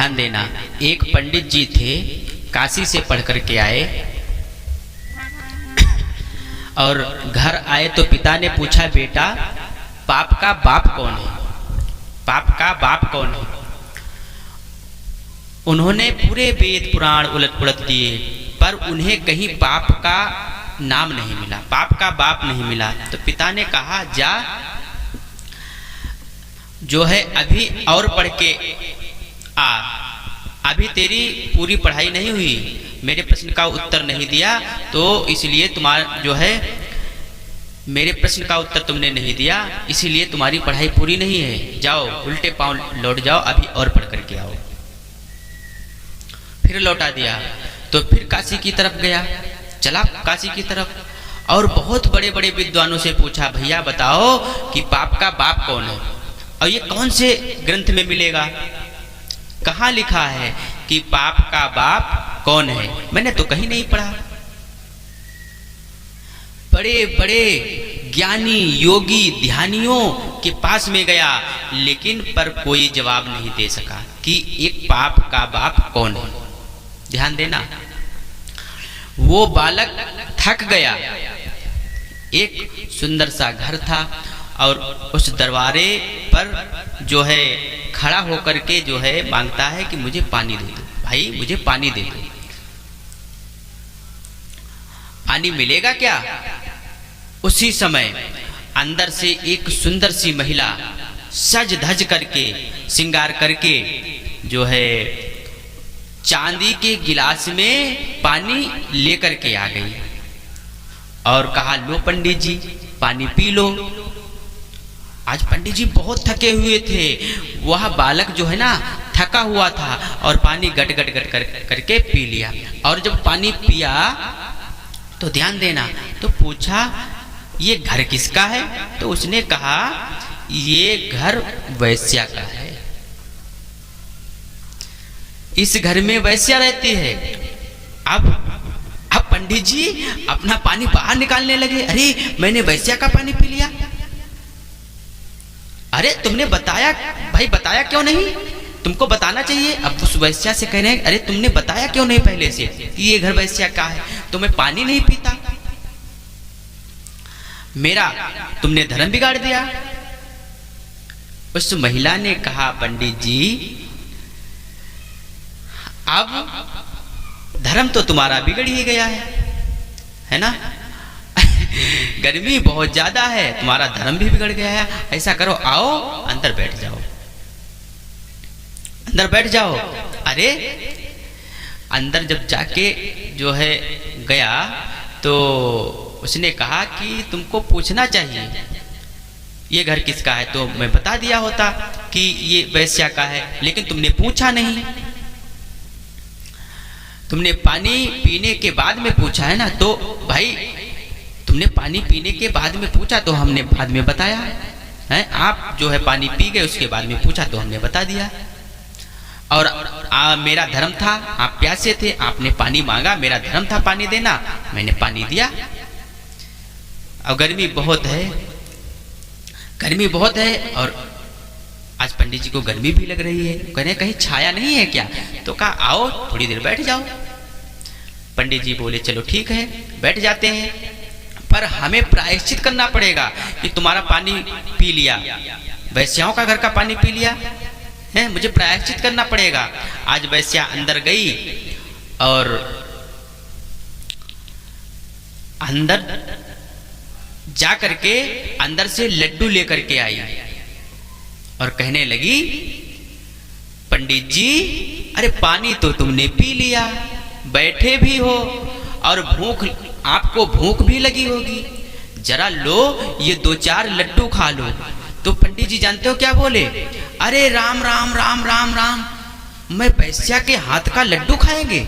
ध्यान देना, एक पंडित जी थे, काशी से पढ़ करके आए और घर आए तो पिता ने पूछा, बेटा पाप का बाप कौन है? पाप का बाप कौन है? उन्होंने पूरे वेद पुराण उलट पुलट दिए, पर उन्हें कहीं पाप का नाम नहीं मिला, पाप का बाप नहीं मिला। तो पिता ने कहा, जा जो है अभी और पढ़ के आ, अभी तेरी पूरी पढ़ाई नहीं हुई, मेरे प्रश्न का उत्तर नहीं दिया, तो इसलिए तुम्हारा जो है मेरे प्रश्न का उत्तर तुमने नहीं दिया, इसीलिए तुम्हारी पढ़ाई पूरी नहीं है, जाओ उल्टे पांव लौट जाओ, अभी और पढ़ करके आओ। फिर लौटा दिया, तो फिर काशी की तरफ गया, चला काशी की तरफ और बहुत बड़े बड़े विद्वानों से पूछा, भैया बताओ कि पाप का बाप कौन है और ये कौन से ग्रंथ में मिलेगा, कहाँ लिखा है कि पाप का बाप कौन है? मैंने तो कहीं नहीं पढ़ा। बड़े बड़े ज्ञानी योगी ध्यानियों के पास में गया, लेकिन पर कोई जवाब नहीं दे सका कि एक पाप का बाप कौन है। ध्यान देना, वो बालक थक गया, एक सुंदर सा घर था और उस दरबारे पर जो है खड़ा होकर के जो है मांगता है कि मुझे पानी दे दो, भाई मुझे पानी दे दो। पानी मिलेगा क्या? उसी समय अंदर से एक सुंदर सी महिला सज धज करके श्रृंगार करके जो है चांदी के गिलास में पानी लेकर के आ गई और कहा, लो पंडित जी पानी पी लो। आज पंडित जी बहुत थके हुए थे, वह बालक जो है ना थका हुआ था और पानी गट गट गट करके पी लिया। और जब पानी पिया तो ध्यान देना, तो पूछा ये घर किसका है? तो उसने कहा ये घर वैश्या का है, इस घर में वैश्या रहती है। अब पंडित जी अपना पानी बाहर निकालने लगे, अरे मैंने वैश्या का पानी पी लिया। अरे तुमने बताया भाई, बताया क्यों नहीं? तुमको बताना चाहिए। अब उस वैश्या से कह रहे हैं, अरे तुमने बताया क्यों नहीं पहले से कि ये घर वैश्या का है? तो मैं पानी नहीं पीता, मेरा तुमने धर्म बिगाड़ दिया। उस महिला ने कहा, पंडित जी अब धर्म तो तुम्हारा बिगड़ ही गया है ना? गर्मी बहुत ज्यादा है, तुम्हारा धर्म भी बिगड़ गया है। ऐसा करो, आओ अंदर बैठ जाओ, अंदर बैठ जाओ। अरे अंदर जब जाके जो है गया तो उसने कहा कि तुमको पूछना चाहिए ये घर किसका है, तो मैं बता दिया होता कि ये वैश्या का है, लेकिन तुमने पूछा नहीं। तुमने पानी पीने के बाद में पूछा है ना, तो भाई तुमने पानी पीने के बाद में पूछा तो हमने बाद में बताया है। आप जो है पानी पी गए, उसके बाद में पूछा तो हमने बता दिया। और मेरा धर्म था, आप प्यासे थे, आपने पानी मांगा, मेरा धर्म था पानी देना, मैंने पानी दिया। और गर्मी बहुत है, गर्मी बहुत है और आज पंडित जी को गर्मी भी लग रही है, कह रहे कहीं छाया नहीं है क्या? तो कहा आओ थोड़ी देर बैठ जाओ। पंडित जी बोले चलो ठीक है बैठ जाते हैं, पर हमें प्रायश्चित करना पड़ेगा कि तुम्हारा पानी पी लिया, वैश्याओं का घर का पानी पी लिया है, मुझे प्रायश्चित करना पड़ेगा। आज वैश्या अंदर गई और अंदर जा करके अंदर से लड्डू लेकर के आई और कहने लगी, पंडित जी अरे पानी तो तुमने पी लिया, बैठे भी हो और भूख, आपको भूख भी लगी होगी, जरा लो ये 2-4 लड्डू खा लो। तो पंडित जी जानते हो क्या बोले? अरे राम राम राम राम राम, मैं वैश्या के हाथ का लड्डू खाएंगे,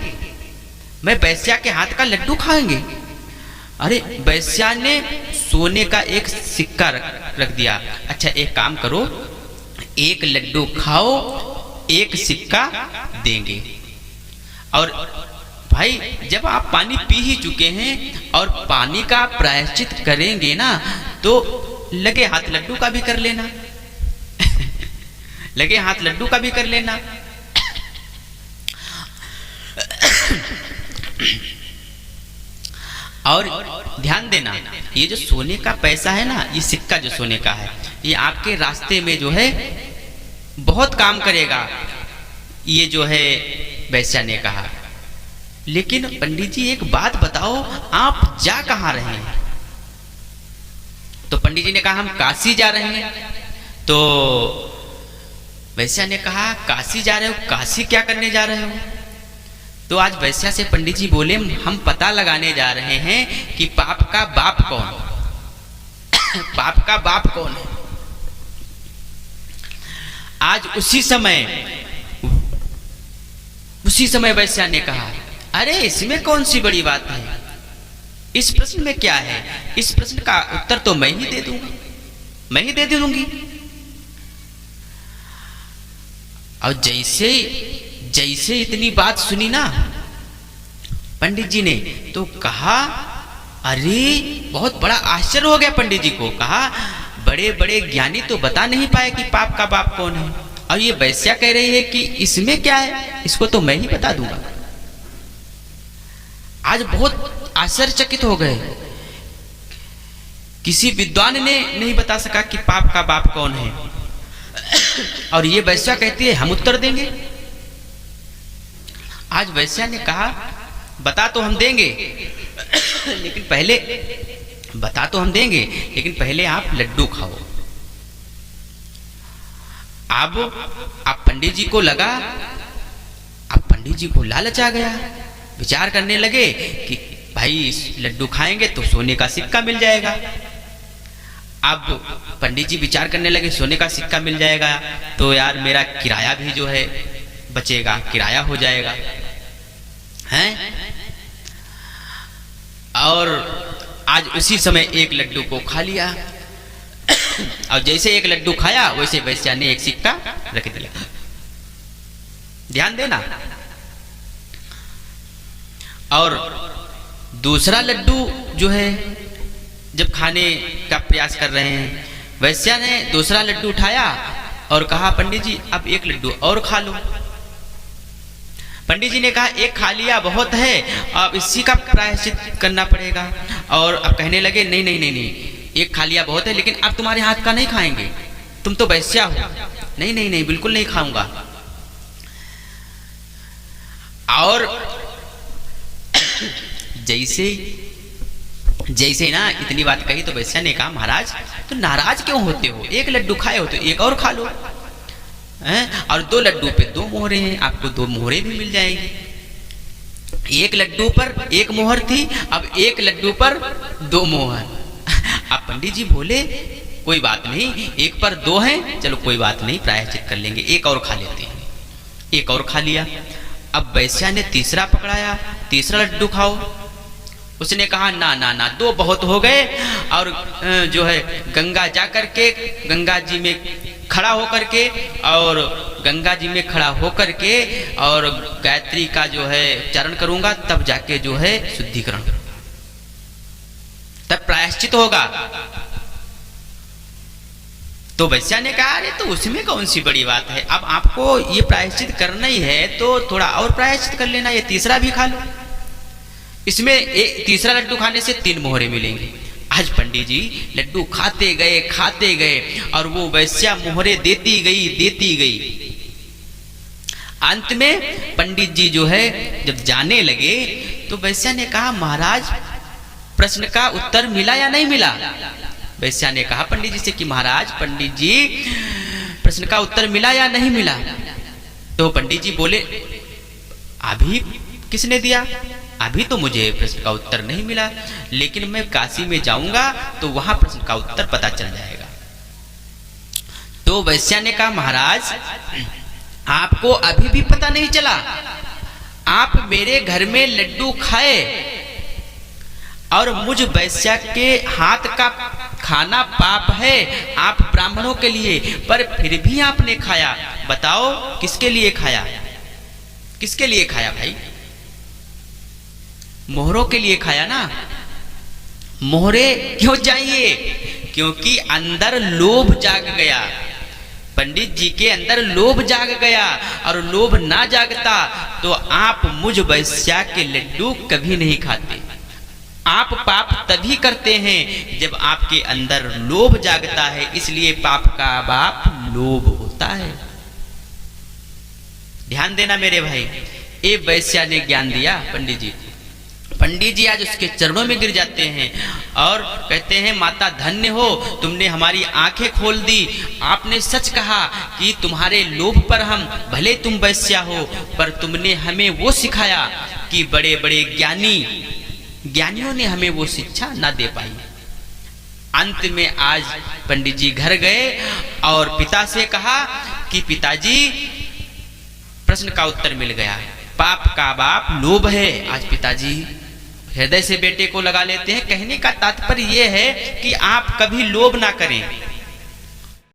मैं वैश्या के हाथ का लड्डू खाएंगे। अरे वैश्या ने सोने का एक सिक्का रख दिया। अच्छा एक काम करो, एक लड्डू खाओ, एक सिक्का देंगे। और भाई जब आप पानी पी ही चुके हैं और पानी का प्रायश्चित करेंगे ना, तो लगे हाथ लड्डू का भी कर लेना लगे हाथ लड्डू का भी कर लेना। और ध्यान देना, ये जो सोने का पैसा है ना, ये सिक्का जो सोने का है, ये आपके रास्ते में जो है बहुत काम करेगा, ये जो है वैश्या ने कहा। लेकिन पंडित जी एक बात बताओ, आप जा कहाँ रहे हैं? तो पंडित जी ने कहा हम काशी जा रहे हैं। तो वैश्या ने कहा काशी जा रहे हो, काशी क्या करने जा रहे हो? तो आज वैश्या से पंडित जी बोले हम पता लगाने जा रहे हैं कि पाप का बाप कौन पाप का बाप कौन है। आज उसी समय वैश्या ने कहा अरे इसमें कौन सी बड़ी बात है, इस प्रश्न में क्या है, इस प्रश्न का उत्तर तो मैं ही दे दूंगा, मैं ही दे दूंगी। और जैसे इतनी बात सुनी ना पंडित जी ने, तो कहा अरे बहुत बड़ा आश्चर्य हो गया पंडित जी को। कहा बड़े बड़े ज्ञानी तो बता नहीं पाए कि पाप का बाप कौन है, और ये वैश्या कह रही है कि इसमें क्या है, इसको तो मैं ही बता दूंगा। आज बहुत आश्चर्यचकित हो गए, किसी विद्वान ने नहीं बता सका कि पाप का बाप कौन है, और ये वैश्या कहती है हम उत्तर देंगे। आज वैश्या ने कहा बता तो हम देंगे लेकिन पहले बता तो हम देंगे लेकिन पहले आप लड्डू खाओ। अब आप पंडित जी को लगा, अब पंडित जी को लालच आ गया, विचार करने लगे कि भाई लड्डू खाएंगे तो सोने का सिक्का मिल जाएगा। अब पंडित जी विचार करने लगे सोने का सिक्का मिल जाएगा तो यार मेरा किराया भी जो है बचेगा, किराया हो जाएगा हैं। और आज उसी समय एक लड्डू को खा लिया और जैसे एक लड्डू खाया वैसे वैश्या ने एक सिक्का रख दिया। ध्यान देना। और दूसरा लड्डू जो है जब खाने का प्रयास कर रहे हैं, वैश्या ने दूसरा लड्डू उठाया और कहा पंडित जी अब एक लड्डू और खा लो। पंडित जी ने कहा एक खा लिया बहुत है, अब इसी का प्रायश्चित करना पड़ेगा। और अब कहने लगे नहीं नहीं नहीं नहीं, एक खा लिया बहुत है लेकिन अब तुम्हारे हाथ का नहीं खाएंगे, तुम तो वैश्या हो। नहीं नहीं नहीं, बिल्कुल नहीं खाऊंगा। और जैसे ना इतनी बात कही तो वैश्या ने कहा महाराज तो नाराज क्यों होते हो, एक लड्डू खाए हो तो एक और खा लो हैं? और 2 लड्डू पे 2 मोहरे हैं, आपको 2 मोहरे भी मिल जाएंगी। एक लड्डू पर 1 मोहर थी, अब 1 लड्डू पर 2 मोहर। अब पंडित जी बोले कोई बात नहीं, 1 पर 2 हैं, चलो कोई बात नहीं प्रायश्चित कर लेंगे, एक और खा लेते हैं। एक और खा लिया। अब वैश्या ने तीसरा पकड़ाया, तीसरा लड्डू खाओ। उसने कहा ना ना ना 2 बहुत हो गए। और जो है गंगा जा करके गंगा जी में खड़ा होकर के और गंगा जी में खड़ा होकर के और गायत्री का जो है चरण करूंगा, तब जाके जो है शुद्धिकरण, तब प्रायश्चित होगा। तो वैश्या ने कहा अरे तो उसमें कौन सी बड़ी बात है, अब आपको ये प्रायश्चित करना ही है तो थोड़ा और प्रायश्चित कर लेना, ये तीसरा भी खा लो। इसमें तीसरा लड्डू खाने से 3 मोहरे मिलेंगे। आज पंडित जी लड्डू खाते गए और वो वैश्या मोहरे देती गई। अंत में पंडित जी जो है जब जाने लगे तो वैश्या ने कहा महाराज प्रश्न का उत्तर मिला या नहीं मिला? वैश्या ने कहा पंडित जी से कि महाराज पंडित जी प्रश्न का उत्तर मिला या नहीं मिला? तो पंडित जी बोले अभी किसने दिया, अभी तो मुझे प्रश्न का उत्तर नहीं मिला, लेकिन मैं काशी में जाऊंगा तो वहां प्रश्न का उत्तर पता चल जाएगा। तो वैश्या ने कहा महाराज आपको अभी भी पता नहीं चला, आप मेरे घर में लड्डू खाए और मुझ वैश्या के हाथ का खाना पाप है आप ब्राह्मणों के लिए, पर फिर भी आपने खाया। बताओ किसके लिए खाया, किसके लिए खाया भाई? मोहरों के लिए खाया ना। मोहरे क्यों चाहिए? क्योंकि अंदर लोभ जाग गया, पंडित जी के अंदर लोभ जाग गया, और लोभ ना जागता तो आप मुझ वैश्या के लड्डू कभी नहीं खाते, आप पाप तभी करते हैं जब आपके अंदर लोभ जागता है, इसलिए पाप का बाप लोभ होता है। ध्यान देना मेरे भाई। ए वैश्या ने ज्ञान दिया पंडित जी को। पंडित जी आज उसके चरणों में गिर जाते हैं और कहते हैं, माता धन्य हो, तुमने हमारी आंखें खोल दी। आपने सच कहा कि तुम्हारे लोभ पर हम, भले तुम वैश्या हो, पर तुमने हमें वो सिखाया कि बड़े बड़े ज्ञानियों ने हमें वो शिक्षा ना दे पाई। अंत में आज पंडित जी घर गए और पिता से कहा कि पिताजी, प्रश्न का उत्तर मिल गया, पाप का बाप लोभ है। आज पिताजी हृदय से बेटे को लगा लेते हैं। कहने का तात्पर्य यह है कि आप कभी लोभ ना करें।